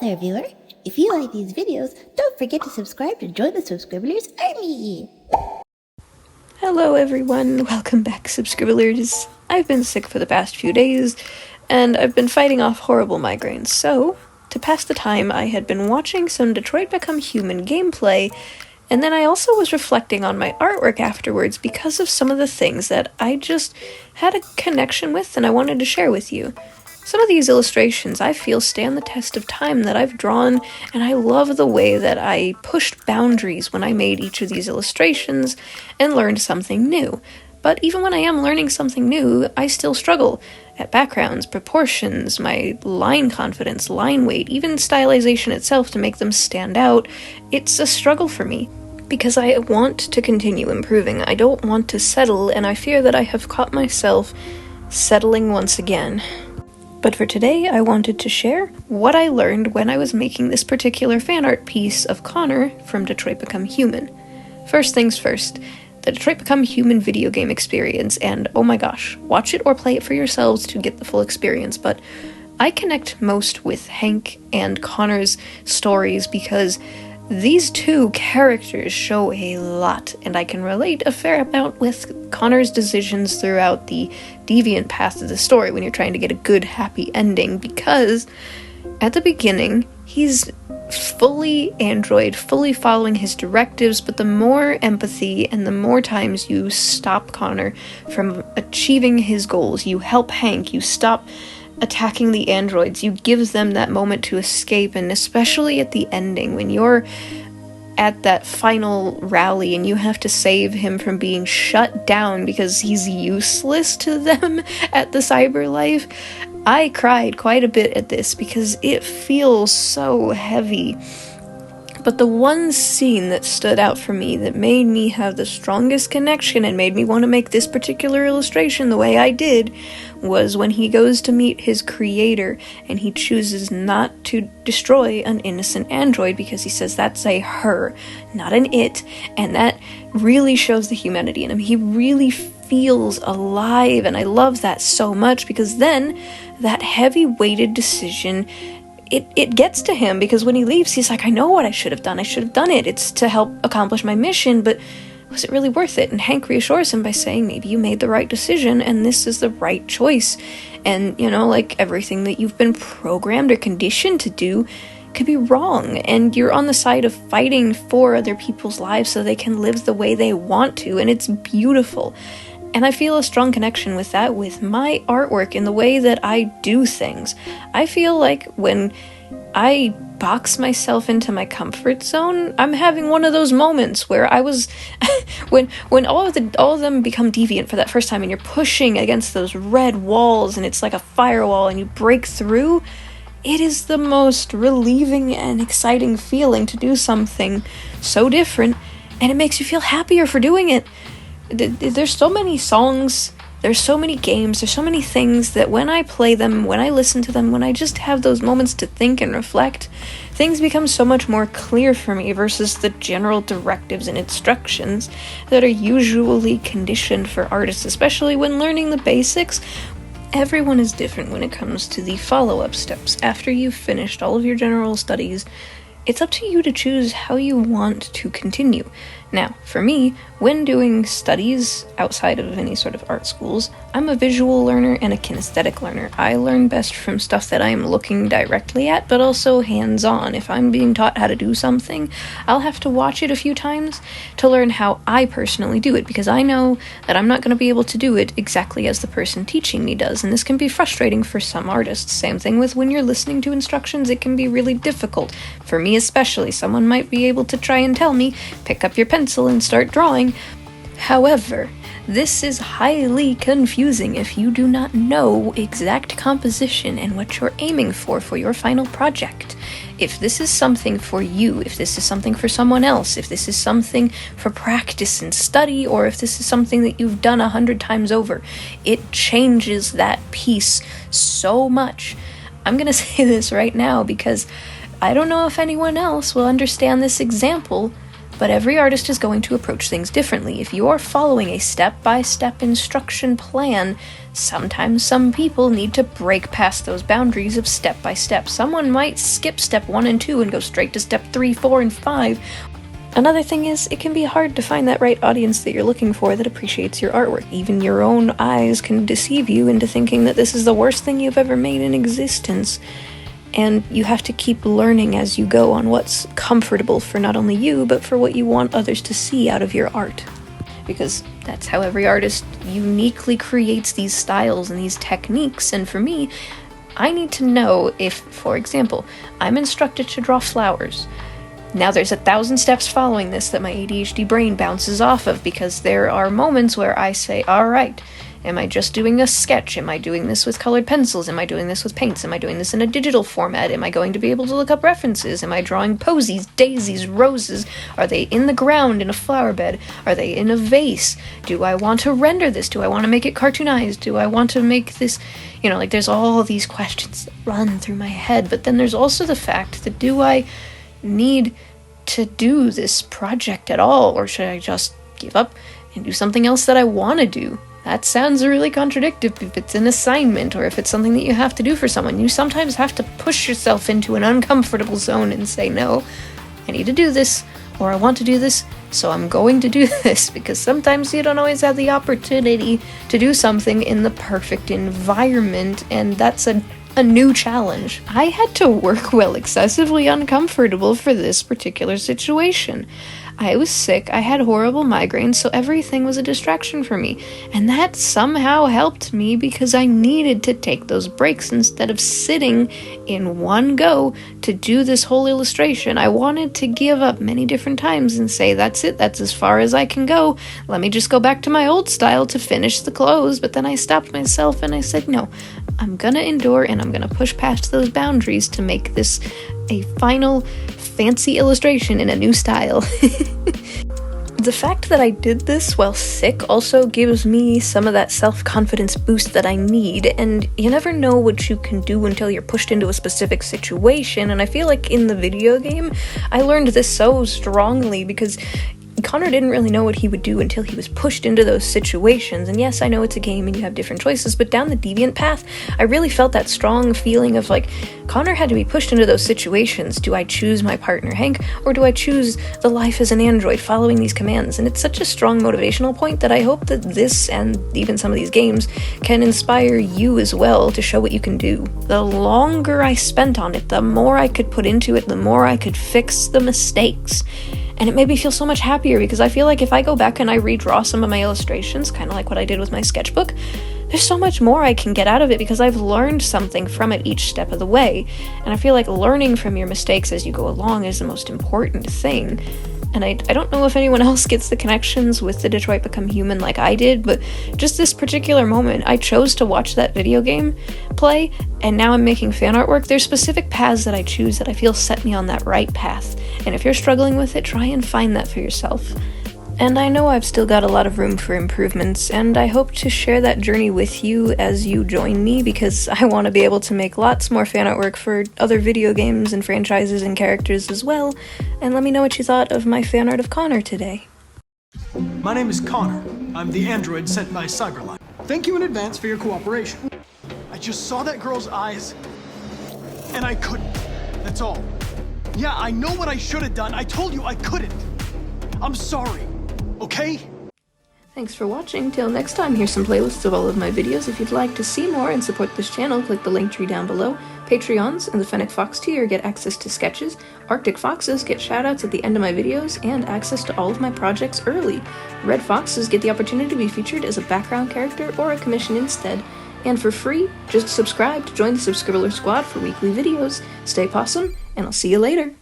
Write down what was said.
there, viewer. If you like these videos, don't forget to subscribe to join the Subscribblers Army. Hello everyone, welcome back Subscribblers. I've been sick for the past few days, and I've been fighting off horrible migraines, so to pass the time I had been watching some Detroit Become Human gameplay, and then I also was reflecting on my artwork afterwards because of some of the things that I just had a connection with and I wanted to share with you. Some of these illustrations I feel stand the test of time that I've drawn, and I love the way that I pushed boundaries when I made each of these illustrations and learned something new. But even when I am learning something new, I still struggle at backgrounds, proportions, my line confidence, line weight, even stylization itself to make them stand out. It's a struggle for me, because I want to continue improving. I don't want to settle, and I fear that I have caught myself settling once again. But for today, I wanted to share what I learned when I was making this particular fan art piece of Connor from Detroit Become Human. First things first, the Detroit Become Human video game experience, and oh my gosh, watch it or play it for yourselves to get the full experience, but I connect most with Hank and Connor's stories because these two characters show a lot, and I can relate a fair amount with Connor's decisions throughout the deviant path of the story when you're trying to get a good, happy ending, because at the beginning, he's fully android, fully following his directives, but the more empathy and the more times you stop Connor from achieving his goals, you help Hank, you stop attacking the androids, you give them that moment to escape, and especially at the ending, when you're at that final rally and you have to save him from being shut down because he's useless to them at the Cyberlife, I cried quite a bit at this because it feels so heavy. But the one scene that stood out for me, that made me have the strongest connection and made me want to make this particular illustration the way I did, was when he goes to meet his creator and he chooses not to destroy an innocent android because he says that's a her, not an it, and that really shows the humanity in him. He really feels alive, and I love that so much because then that heavy-weighted decision, it gets to him, because when he leaves, he's like, I know what I should have done. I should have done it. It's to help accomplish my mission, but was it really worth it? And Hank reassures him by saying, maybe you made the right decision, and this is the right choice. And, you know, like everything that you've been programmed or conditioned to do could be wrong, and you're on the side of fighting for other people's lives so they can live the way they want to, and it's beautiful. And I feel a strong connection with that with my artwork and the way that I do things. I feel like when I box myself into my comfort zone, I'm having one of those moments where I was when all of them become deviant for that first time and you're pushing against those red walls and it's like a firewall and you break through. It is the most relieving and exciting feeling to do something so different, and it makes you feel happier for doing it. There's so many songs, there's so many games, there's so many things that when I play them, when I listen to them, when I just have those moments to think and reflect, things become so much more clear for me versus the general directives and instructions that are usually conditioned for artists, especially when learning the basics. Everyone is different when it comes to the follow-up steps. After you've finished all of your general studies, it's up to you to choose how you want to continue. Now, for me, when doing studies outside of any sort of art schools, I'm a visual learner and a kinesthetic learner. I learn best from stuff that I am looking directly at, but also hands-on. If I'm being taught how to do something, I'll have to watch it a few times to learn how I personally do it, because I know that I'm not going to be able to do it exactly as the person teaching me does, and this can be frustrating for some artists. Same thing with when you're listening to instructions, it can be really difficult. For me especially, someone might be able to try and tell me, pick up your pencil and start drawing. However, this is highly confusing if you do not know exact composition and what you're aiming for your final project. If this is something for you, if this is something for someone else, if this is something for practice and study, or if this is something that you've done 100 times over, it changes that piece so much. I'm gonna say this right now because I don't know if anyone else will understand this example, But every artist is going to approach things differently. If you're following a step-by-step instruction plan, sometimes some people need to break past those boundaries of step-by-step. Someone might skip step 1 and 2 and go straight to step 3, 4, and 5. Another thing is, it can be hard to find that right audience that you're looking for that appreciates your artwork. Even your own eyes can deceive you into thinking that this is the worst thing you've ever made in existence. And you have to keep learning as you go on what's comfortable for not only you, but for what you want others to see out of your art. Because that's how every artist uniquely creates these styles and these techniques, and for me, I need to know if, for example, I'm instructed to draw flowers. Now there's 1,000 steps following this that my ADHD brain bounces off of, because there are moments where I say, alright, am I just doing a sketch? Am I doing this with colored pencils? Am I doing this with paints? Am I doing this in a digital format? Am I going to be able to look up references? Am I drawing posies, daisies, roses? Are they in the ground in a flower bed? Are they in a vase? Do I want to render this? Do I want to make it cartoonized? Do I want to make this, there's all these questions that run through my head. But then there's also the fact that, do I need to do this project at all? Or should I just give up and do something else that I want to do? That sounds really contradictory if it's an assignment or if it's something that you have to do for someone. You sometimes have to push yourself into an uncomfortable zone and say, no, I need to do this, or I want to do this, so I'm going to do this, because sometimes you don't always have the opportunity to do something in the perfect environment, and that's a new challenge. I had to work well excessively uncomfortable for this particular situation. I was sick, I had horrible migraines, so everything was a distraction for me. And that somehow helped me because I needed to take those breaks instead of sitting in one go to do this whole illustration. I wanted to give up many different times and say, that's it, that's as far as I can go. Let me just go back to my old style to finish the close. But then I stopped myself and I said, no, I'm gonna endure and I'm gonna push past those boundaries to make this a final fancy illustration in a new style. The fact that I did this while sick also gives me some of that self-confidence boost that I need, and you never know what you can do until you're pushed into a specific situation, and I feel like in the video game, I learned this so strongly because Connor didn't really know what he would do until he was pushed into those situations. And yes, I know it's a game and you have different choices, but down the deviant path, I really felt that strong feeling of like, Connor had to be pushed into those situations. Do I choose my partner Hank, or do I choose the life as an android following these commands? And it's such a strong motivational point that I hope that this and even some of these games can inspire you as well to show what you can do. The longer I spent on it, the more I could put into it, the more I could fix the mistakes. And it made me feel so much happier because I feel like if I go back and I redraw some of my illustrations, kind of like what I did with my sketchbook, there's so much more I can get out of it because I've learned something from it each step of the way. And I feel like learning from your mistakes as you go along is the most important thing. And I don't know if anyone else gets the connections with the Detroit Become Human like I did, but just this particular moment, I chose to watch that video game play, and now I'm making fan artwork. There's specific paths that I choose that I feel set me on that right path. And if you're struggling with it, try and find that for yourself. And I know I've still got a lot of room for improvements, and I hope to share that journey with you as you join me, because I want to be able to make lots more fan artwork for other video games and franchises and characters as well. And let me know what you thought of my fan art of Connor today. My name is Connor. I'm the android sent by Cyberline. Thank you in advance for your cooperation. I just saw that girl's eyes, and I couldn't. That's all. Yeah, I know what I should have done. I told you I couldn't. I'm sorry. Okay? Thanks for watching. Till next time, here's some playlists of all of my videos. If you'd like to see more and support this channel, click the link tree down below. Patreons and the Fennec Fox tier get access to sketches. Arctic Foxes get shoutouts at the end of my videos and access to all of my projects early. Red Foxes get the opportunity to be featured as a background character or a commission instead. And for free, just subscribe to join the Subscribbler Squad for weekly videos. Stay possum, and I'll see you later.